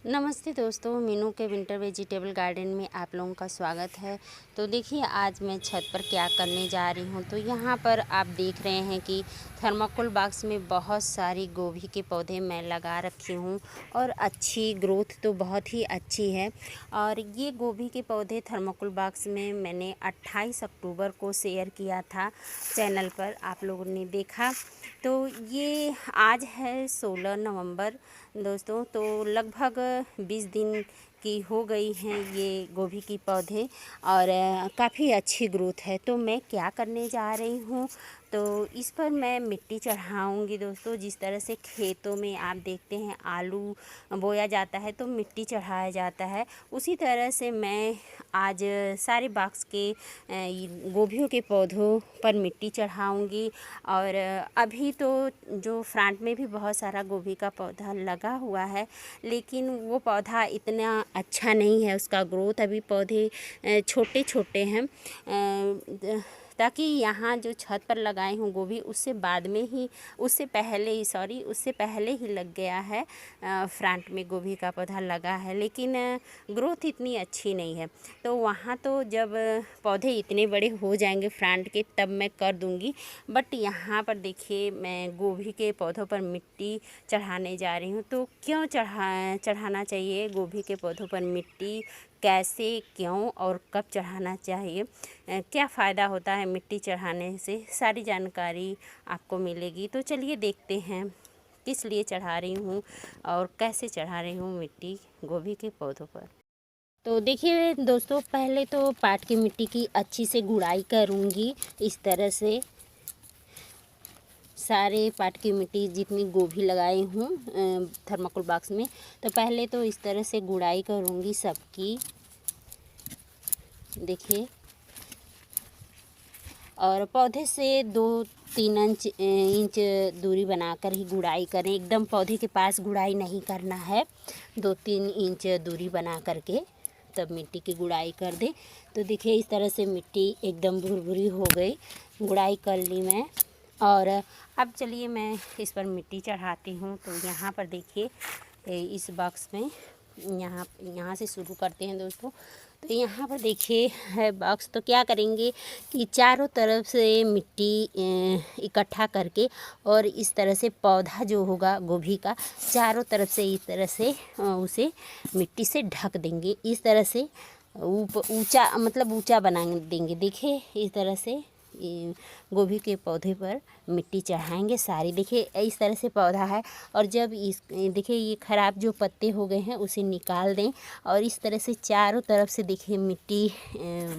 नमस्ते दोस्तों, मीनू के विंटर वेजिटेबल गार्डन में आप लोगों का स्वागत है। तो देखिए आज मैं छत पर क्या करने जा रही हूँ। तो यहाँ पर आप देख रहे हैं कि थर्माकोल बॉक्स में बहुत सारी गोभी के पौधे मैं लगा रखी हूँ और अच्छी ग्रोथ तो बहुत ही अच्छी है। और ये गोभी के पौधे थर्माकोल बॉक्स में मैंने 28 अक्टूबर को शेयर किया था चैनल पर, आप लोगों ने देखा। तो ये आज है 16 नवंबर दोस्तों, तो लगभग 20 दिन की हो गई हैं ये गोभी की पौधे और काफ़ी अच्छी ग्रोथ है। तो मैं क्या करने जा रही हूँ, तो इस पर मैं मिट्टी चढ़ाऊँगी दोस्तों। जिस तरह से खेतों में आप देखते हैं आलू बोया जाता है तो मिट्टी चढ़ाया जाता है, उसी तरह से मैं आज सारे बॉक्स के गोभियों के पौधों पर मिट्टी चढ़ाऊँगी। और अभी तो जो फ्रंट में भी बहुत सारा गोभी का पौधा लगा हुआ है, लेकिन वो पौधा इतना अच्छा नहीं है, उसका ग्रोथ अभी पौधे छोटे छोटे हैं। ताकि यहाँ जो छत पर लगाए हूँ गोभी, उससे पहले ही लग गया है। फ्रंट में गोभी का पौधा लगा है, लेकिन ग्रोथ इतनी अच्छी नहीं है। तो वहाँ तो जब पौधे इतने बड़े हो जाएंगे फ्रंट के, तब मैं कर दूँगी। बट यहाँ पर देखिए मैं गोभी के पौधों पर मिट्टी चढ़ाने जा रही हूँ। तो क्यों चढ़ाना चाहिए गोभी के पौधों पर मिट्टी, कैसे, क्यों और कब चढ़ाना चाहिए, क्या फ़ायदा होता है मिट्टी चढ़ाने से, सारी जानकारी आपको मिलेगी। तो चलिए देखते हैं किस लिए चढ़ा रही हूँ और कैसे चढ़ा रही हूँ मिट्टी गोभी के पौधों पर। तो देखिए दोस्तों, पहले तो पाट की मिट्टी की अच्छी से गुड़ाई करूँगी। इस तरह से सारे पाट की मिट्टी जितनी गोभी लगाई हूँ थर्माकोल बॉक्स में, तो पहले तो इस तरह से गुड़ाई करूँगी सबकी, देखिए। और पौधे से 2-3 इंच दूरी बनाकर ही गुड़ाई करें। एकदम पौधे के पास गुड़ाई नहीं करना है, 2-3 इंच दूरी बना करके तब मिट्टी की गुड़ाई कर दें। तो देखिए इस तरह से मिट्टी एकदम भुरभुरी हो गई, गुड़ाई कर ली मैं। और अब चलिए मैं इस पर मिट्टी चढ़ाती हूँ। तो यहाँ पर देखिए इस बॉक्स में यहाँ से शुरू करते हैं दोस्तों। तो यहाँ पर देखिए है बॉक्स। तो क्या करेंगे कि चारों तरफ से मिट्टी इकट्ठा करके और इस तरह से पौधा जो होगा गोभी का, चारों तरफ से इस तरह से उसे मिट्टी से ढक देंगे। इस तरह से ऊंचा, मतलब ऊंचा बना देंगे। देखिए इस तरह से गोभी के पौधे पर मिट्टी चढ़ाएंगे सारी। देखिए इस तरह से पौधा है, और जब देखिए ये ख़राब जो पत्ते हो गए हैं उसे निकाल दें और इस तरह से चारों तरफ से देखिए मिट्टी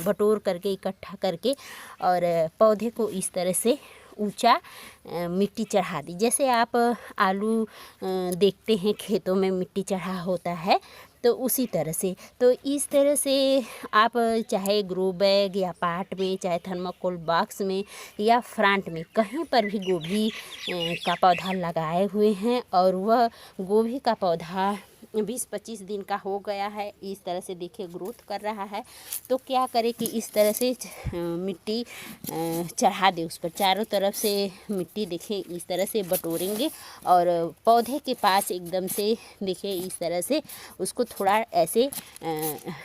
बटोर करके इकट्ठा करके और पौधे को इस तरह से ऊंचा मिट्टी चढ़ा दी। जैसे आप आलू देखते हैं खेतों में मिट्टी चढ़ा होता है, तो उसी तरह से। तो इस तरह से आप चाहे ग्रो बैग या पाट में, चाहे थर्माकोल बॉक्स में या फ्रंट में, कहीं पर भी गोभी का पौधा लगाए हुए हैं और वह गोभी का पौधा 20-25 दिन का हो गया है, इस तरह से देखिए ग्रोथ कर रहा है, तो क्या करें कि इस तरह से मिट्टी चढ़ा दे उस पर। चारों तरफ से मिट्टी देखिए इस तरह से बटोरेंगे और पौधे के पास एकदम से देखिए इस तरह से उसको थोड़ा ऐसे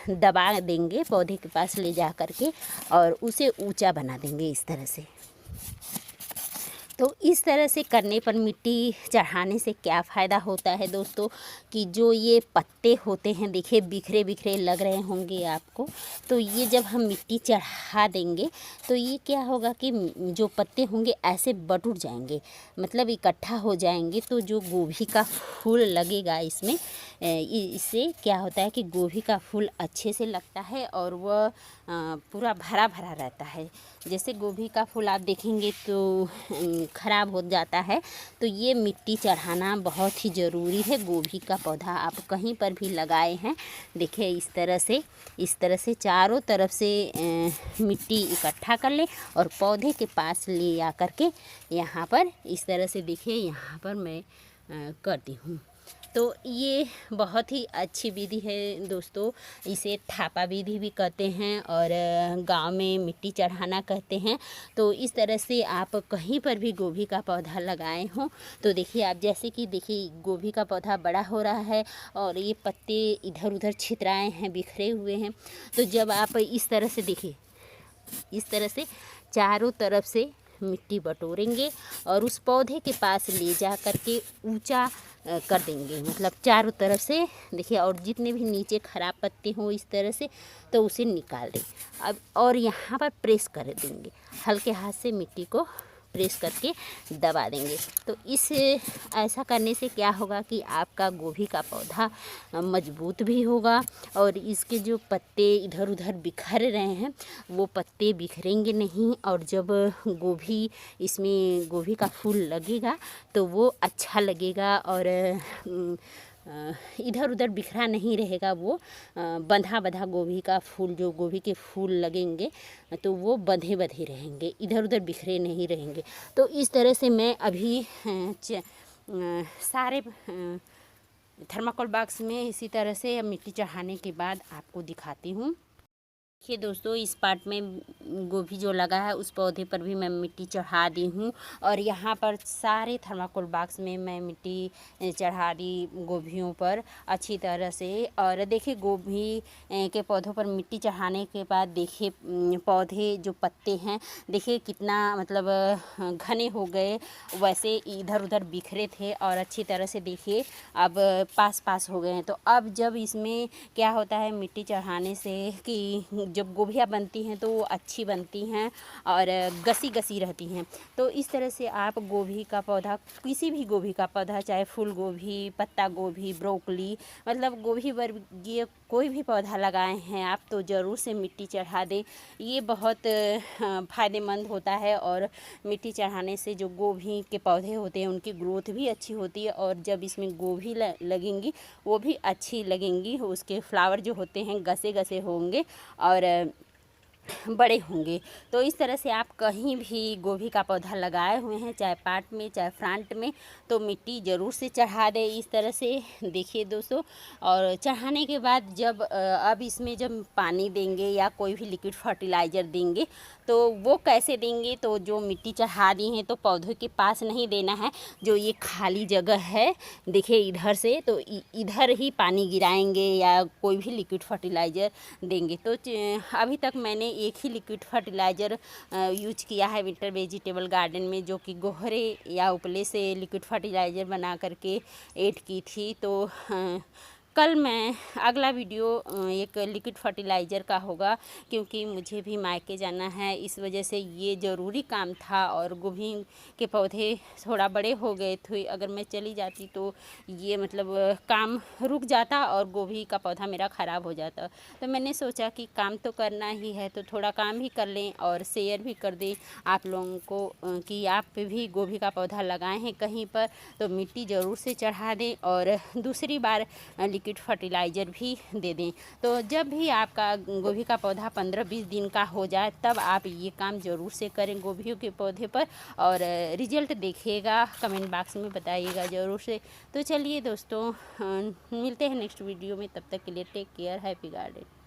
दबा देंगे पौधे के पास ले जा कर के, और उसे ऊंचा बना देंगे इस तरह से। तो इस तरह से करने पर मिट्टी चढ़ाने से क्या फ़ायदा होता है दोस्तों, कि जो ये पत्ते होते हैं देखिए बिखरे बिखरे लग रहे होंगे आपको, तो ये जब हम मिट्टी चढ़ा देंगे तो ये क्या होगा कि जो पत्ते होंगे ऐसे बटुट जाएंगे, मतलब इकट्ठा हो जाएंगे। तो जो गोभी का फूल लगेगा इसमें, इससे क्या होता है कि गोभी का फूल अच्छे से लगता है और वह पूरा भरा भरा रहता है। जैसे गोभी का फूल आप देखेंगे तो ख़राब हो जाता है, तो ये मिट्टी चढ़ाना बहुत ही ज़रूरी है। गोभी का पौधा आप कहीं पर भी लगाए हैं, देखिए इस तरह से चारों तरफ से मिट्टी इकट्ठा कर लें और पौधे के पास ले आकर के यहाँ पर इस तरह से देखिए यहाँ पर मैं करती हूँ। तो ये बहुत ही अच्छी विधि है दोस्तों। इसे थापा विधि भी कहते हैं और गांव में मिट्टी चढ़ाना कहते हैं। तो इस तरह से आप कहीं पर भी गोभी का पौधा लगाए हों तो देखिए आप, जैसे कि देखिए गोभी का पौधा बड़ा हो रहा है और ये पत्ते इधर उधर छितराए हैं, बिखरे हुए हैं। तो जब आप इस तरह से देखिए, इस तरह से चारों तरफ से मिट्टी बटोरेंगे और उस पौधे के पास ले जा कर के ऊंचा कर देंगे, मतलब चारों तरफ से देखिए। और जितने भी नीचे खराब पत्ते हों इस तरह से, तो उसे निकाल दें। अब और यहाँ पर प्रेस कर देंगे, हल्के हाथ से मिट्टी को प्रेस करके दबा देंगे। तो इस ऐसा करने से क्या होगा कि आपका गोभी का पौधा मजबूत भी होगा और इसके जो पत्ते इधर उधर बिखर रहे हैं वो पत्ते बिखरेंगे नहीं। और जब गोभी, इसमें गोभी का फूल लगेगा तो वो अच्छा लगेगा और इधर उधर बिखरा नहीं रहेगा। वो बंधा बंधा गोभी का फूल, जो गोभी के फूल लगेंगे तो वो बंधे बंधे रहेंगे, इधर उधर बिखरे नहीं रहेंगे। तो इस तरह से मैं अभी सारे थर्माकोल बॉक्स में इसी तरह से मिट्टी चढ़ाने के बाद आपको दिखाती हूँ। देखिए दोस्तों, इस पार्ट में गोभी जो लगा है उस पौधे पर भी मैं मिट्टी चढ़ा दी हूँ और यहाँ पर सारे थर्माकोल बॉक्स में मैं मिट्टी चढ़ा दी गोभियों पर अच्छी तरह से। और देखिए गोभी के पौधों पर मिट्टी चढ़ाने के बाद देखिए पौधे जो पत्ते हैं देखिए कितना मतलब घने हो गए, वैसे इधर उधर बिखरे थे और अच्छी तरह से देखिए अब पास पास हो गए हैं। तो अब जब इसमें क्या होता है मिट्टी चढ़ाने से कि जब गोभियाँ बनती हैं तो वो अच्छी बनती हैं और गसी गसी रहती हैं। तो इस तरह से आप गोभी का पौधा, किसी भी गोभी का पौधा, चाहे फूल गोभी, पत्ता गोभी, ब्रोकली, मतलब गोभी वर्गीय कोई भी पौधा लगाए हैं आप तो ज़रूर से मिट्टी चढ़ा दें। ये बहुत फ़ायदेमंद होता है और मिट्टी चढ़ाने से जो गोभी के पौधे होते हैं उनकी ग्रोथ भी अच्छी होती है और जब इसमें गोभी लगेंगी वो भी अच्छी लगेंगी। उसके फ्लावर जो होते हैं गसे गसे होंगे और बड़े होंगे। तो इस तरह से आप कहीं भी गोभी का पौधा लगाए हुए हैं, चाहे पार्ट में चाहे फ्रंट में, तो मिट्टी ज़रूर से चढ़ा दें इस तरह से। देखिए दोस्तों, और चढ़ाने के बाद जब अब इसमें जब पानी देंगे या कोई भी लिक्विड फर्टिलाइज़र देंगे तो वो कैसे देंगे, तो जो मिट्टी चढ़ा दी है तो पौधों के पास नहीं देना है। जो ये खाली जगह है देखिए इधर से, तो इधर ही पानी गिराएंगे या कोई भी लिक्विड फर्टिलाइज़र देंगे। तो अभी तक मैंने एक ही लिक्विड फर्टिलाइज़र यूज किया है विंटर वेजिटेबल गार्डन में, जो कि गोहरे या उपले से लिक्विड फर्टिलाइज़र बना करके ऐड की थी। तो कल मैं अगला वीडियो एक लिक्विड फर्टिलाइज़र का होगा, क्योंकि मुझे भी मायके जाना है, इस वजह से ये ज़रूरी काम था। और गोभी के पौधे थोड़ा बड़े हो गए थे, अगर मैं चली जाती तो ये मतलब काम रुक जाता और गोभी का पौधा मेरा ख़राब हो जाता। तो मैंने सोचा कि काम तो करना ही है तो थोड़ा काम भी कर लें और शेयर भी कर दें आप लोगों को कि आप भी गोभी का पौधा लगाए हैं कहीं पर तो मिट्टी ज़रूर से चढ़ा दें और दूसरी बार लिक्विड फर्टिलाइज़र भी दे दें। तो जब भी आपका गोभी का पौधा 15-20 दिन का हो जाए तब आप ये काम ज़रूर से करें गोभियों के पौधे पर और रिजल्ट देखिएगा, कमेंट बॉक्स में बताइएगा ज़रूर से। तो चलिए दोस्तों, मिलते हैं नेक्स्ट वीडियो में, तब तक के लिए टेक केयर, हैप्पी गार्डन।